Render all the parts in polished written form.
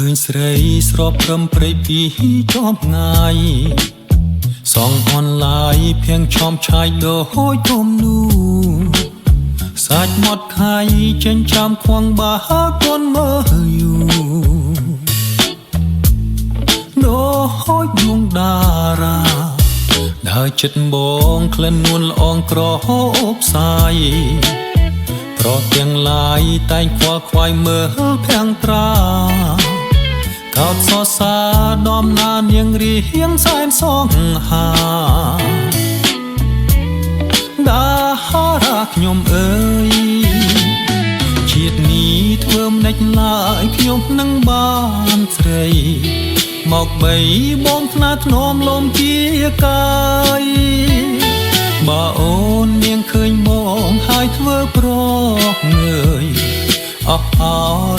ឃើញស្រីស្របព្រមព្រៃពីជាប់ថ្ងៃសងអនឡាញភៀងឆោមឆាយដូចគំនូសាច់មាត់ខៃចិញ្ចាំខ្វងបាកូនមើលយូដូចដួងតារាដើរចិត្តបងក្លិននួនល្អងក្រអូបសាយប្រទាំងឡាយតែងខ្វល់ខ្វាយមើលភាំងត្រាកោតសរសើរដំណានាងរៀងសែនសងហាដាហារាខ្ញុំអើយជាតិនេះធ្វើម្ដេចឡើយខ្ញុំនឹងបានស្រីមកបីបងថ្នាធ្នមលំជាកាយបើអូននាងឃើញបងហើយធ្វើប្រងើយអស់អ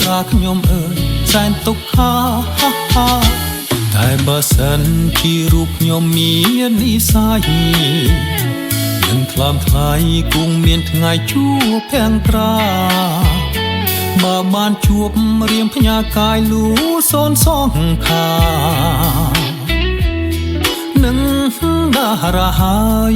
រាខ្ញុំអើយសែនទុក្ខាតែបើសិនជារូបខ្ញុំមាននិស័យនឹងថ្លើមថ្លៃគង់មានថ្ងៃជួបភាំងត្រាបើបានជួបរៀមផ្ញើកាយលូសូនសងខានឹងដារហើយ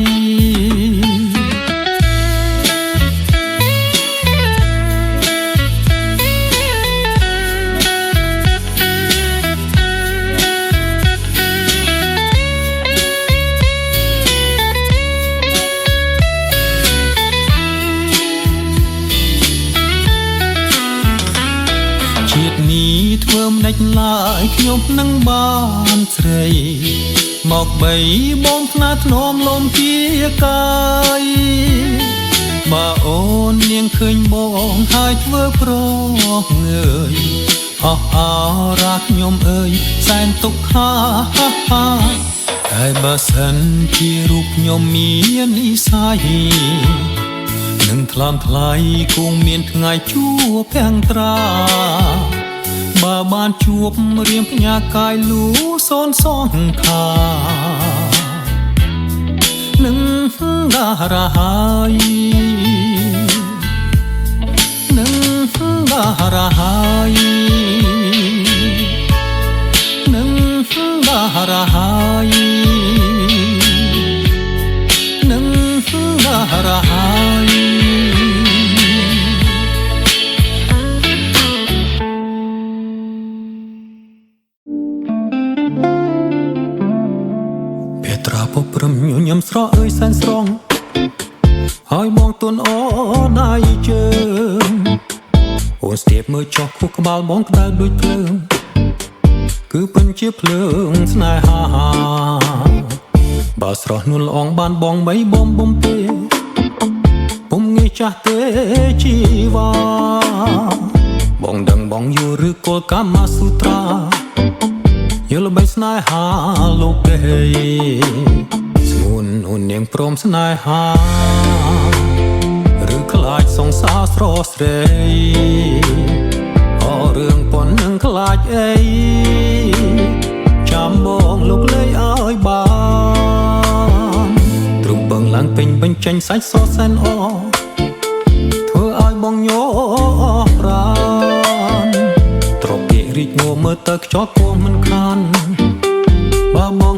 ជាតិនេះធ្វើម្ដេចឡើយខ្ញុំនឹងបានស្រីមកបីបងថ្នាធ្នមលំជាកាយបើអូននាងឃើញបងហើយធ្វើប្រងើយអស់អរាខ្ញុំអើយសែនទុក្ខាតែបើសិនជារូបខ្ញុំមាននិស័យនឹងថ្លើមថ្លៃគង់មានថ្ងៃជួបភាំងត្រាបើបានជួបរៀមផ្ញើកាយលូសូនសងខានឹងដារហើយនឹងដារហើយនឹងដារហើយនឹងដារហើយព្រមញញឹមស្រស់អើយសែនស្រងហើយបងទួនអូដៃជើងអូនស្ទាបមើលចុះខួរក្បាលបងក្តៅដូចភ្លើងគឺពិនជាភ្លើងស្នេហាបើស្រស់នួនល្អងបានបងបីបំបំពេពុំងាយចាស់ទេជីវ៉ាបងដឹងបងយល់ឬគោលកាមាសុត្រាយល់បីស្នេហាលោកទេស្ងួនអូននាងព្រមស្នេហាឬខ្លាចសង្សារស្រស់ស្រីអរឿងប៉ុននឹងខ្លាចអីចាំបងលោកលេងឲ្យបានទ្រុំបឹងឡើងពេញបញ្ចេញសាច់សសែនអធ្វើឲ្យបងញ័រប្រានត្រពាករីកងើមើលទៅខ្ជាប់គួរមិនខានបើបង